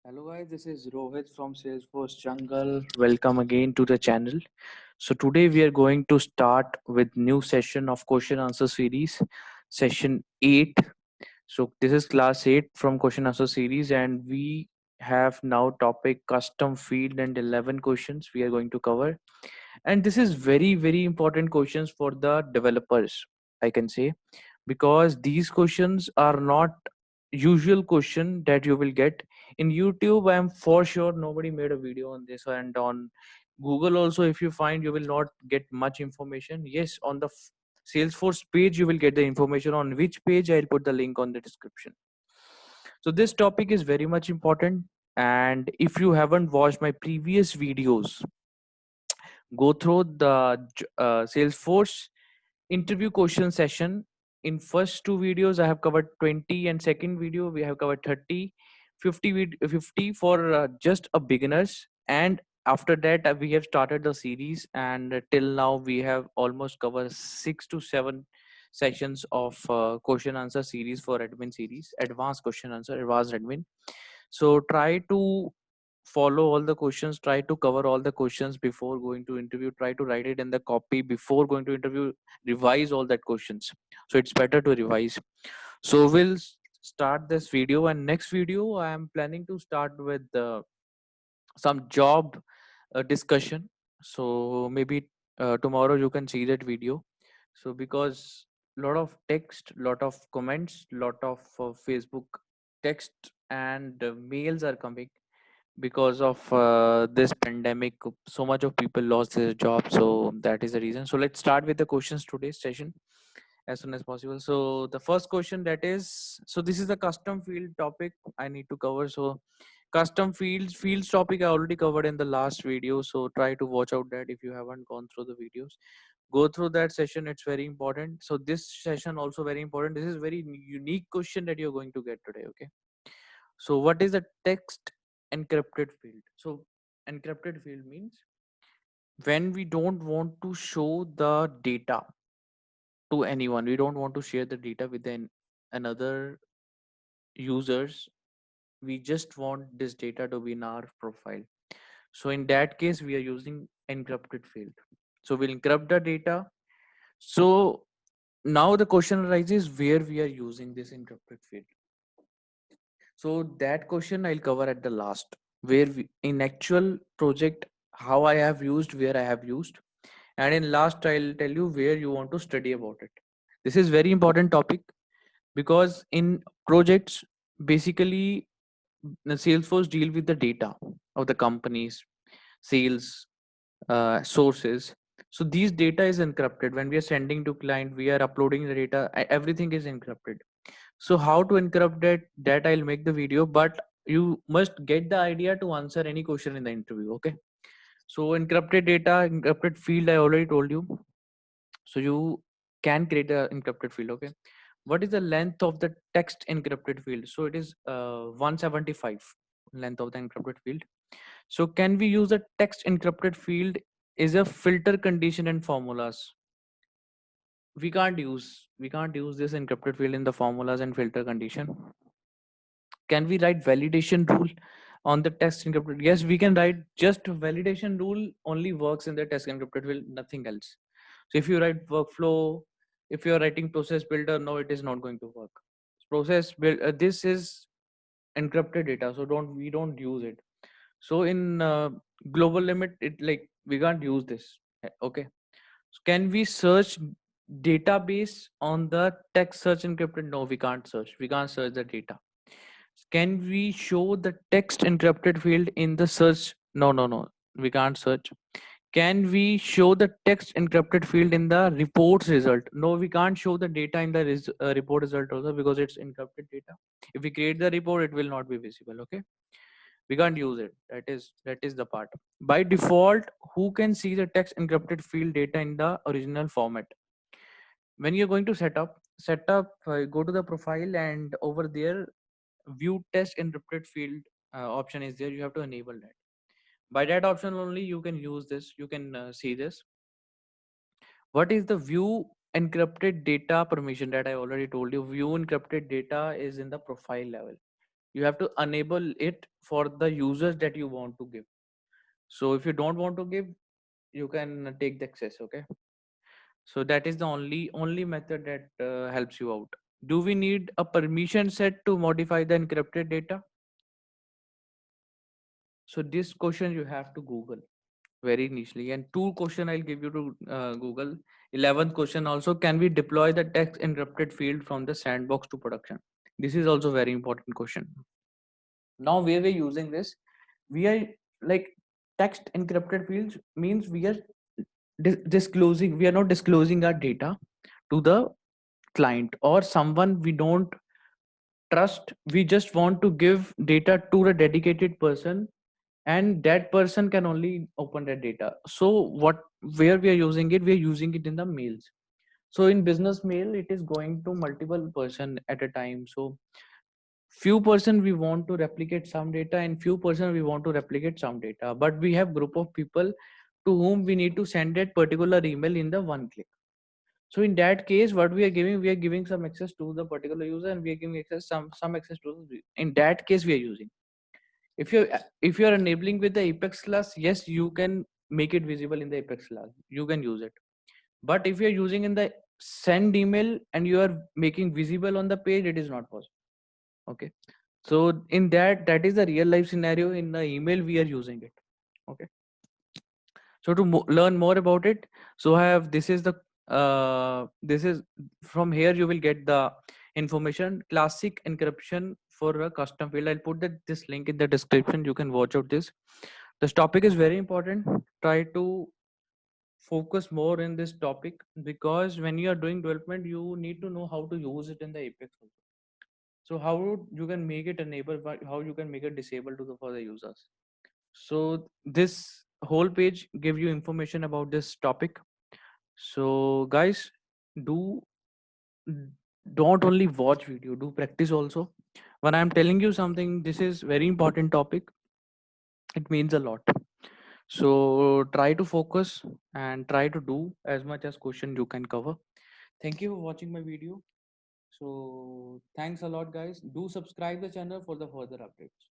Hello guys, this is Rohit from Salesforce Jungle. Welcome again to the channel. So today we are going to start with new session of question answer series, session 8. So this is class 8 from question answer series and we have now topic custom field and 11 questions we are going to cover. And this is very important questions for the developers, I can say, because these questions are not usual question that you will get in YouTube. I am for sure nobody made a video on this, and on Google also if you find, you will not get much information. Yes, on the Salesforce page you will get the information, on which page I'll put the link on the description. So this topic is very much important, and if you haven't watched my previous videos, go through the Salesforce interview question session. In first two videos I have covered 20, and second video we have covered 30, 50 for just a beginners. And after that we have started the series, and till now we have almost covered 6 to 7 sessions of question answer series for admin series, advanced question answer, advanced admin. So try to follow all the questions, try to cover all the questions before going to interview, try to write it in the copy before going to interview, revise all that questions. So it's better to revise. So we'll start this video, and next video I am planning to start with some job discussion. So maybe tomorrow you can see that video. So because lot of text, lot of comments, lot of Facebook text and mails are coming because of this pandemic. So much of people lost their job, so that is the reason. So let's start with the questions today's session as soon as possible. So the first question, that is, so this is the custom field topic I need to cover. So custom fields topic I already covered in the last video, so try to watch out that if you haven't gone through the videos, go through that session. It's very important. So this session also very important. This is very unique question that you're going to get today. Okay, so what is the text encrypted field? So encrypted field means when we don't want to show the data to anyone, we don't want to share the data with another users, we just want this data to be in our profile. So in that case we are using encrypted field. So we'll encrypt the data. So now the question arises where we are using this encrypted field. So that question I'll cover at the last, where in actual project how I have used, where I have used, and in last I'll tell you where you want to study about it. This is very important topic because in projects, basically the Salesforce deal with the data of the companies, sales, sources. So these data is encrypted. When we are sending to client, we are uploading the data. Everything is encrypted. So how to encrypt that I'll make the video, but you must get the idea to answer any question in the interview. Okay. So encrypted data, encrypted field, I already told you. So you can create a encrypted field. Okay. What is the length of the text encrypted field? So it is 175 length of the encrypted field. So can we use the text encrypted field is a filter condition and formulas? We can't use this encrypted field in the formulas and filter condition. Can we write validation rule on the text encrypted? Yes, we can write. Just validation rule only works in the text encrypted field, nothing else. So if you write workflow, if you are writing process builder, no, it is not going to work. Process build, this is encrypted data, so don't use it. So in global limit, it like we can't use this. Okay. So can we search database on the text search encrypted? No, we can't search. We can't search the data. Can we show the text encrypted field in the search? No, no, no. We can't search. Can we show the text encrypted field in the reports result? No, we can't show the data in the report result also because it's encrypted data. If we create the report, it will not be visible. Okay, we can't use it. That is the part. By default, who can see the text encrypted field data in the original format? When you're going to set up, go to the profile, and over there view test encrypted field option is there. You have to enable that. By that option only you can use this, you can see this. What is the view encrypted data permission? That I already told you. View encrypted data is in the profile level. You have to enable it for the users that you want to give. So if you don't want to give, you can take the access. Okay. So that is the only method that helps you out. Do we need a permission set to modify the encrypted data? So this question you have to Google very initially. And two question I'll give you to Google. 11th question also, can we deploy the text encrypted field from the sandbox to production? This is also very important question. Now where we're using this, we are like text encrypted fields means we are disclosing, we are not disclosing our data to the client or someone we don't trust. We just want to give data to a dedicated person, and that person can only open that data. So what, where we are using it, we are using it in the mails. So in business mail it is going to multiple person at a time. So few person we want to replicate some data and few person we want to replicate some data, but we have group of people to whom we need to send that particular email in the one click. So in that case, what we are giving some access to the particular user, and we are giving access some access to in that case we are using. If you are enabling with the Apex class, yes, you can make it visible in the Apex class. You can use it. But if you are using in the send email and you are making visible on the page, it is not possible. Okay. So in that is the real life scenario. In the email we are using it. Okay. So to learn more about it, so I have, this is the this is, from here you will get the information, classic encryption for a custom field. I'll put this link in the description. You can watch out this. This topic is very important. Try to focus more in this topic, because when you are doing development you need to know how to use it in the Apex also. So how you can make it enable, how you can make it disable to for the users. So this whole page give you information about this topic. So guys, do don't only watch video, do practice also. When I'm telling you something, this is very important topic, it means a lot. So try to focus and try to do as much as question you can cover. Thank you for watching my video. So thanks a lot guys. Do subscribe the channel for the further updates.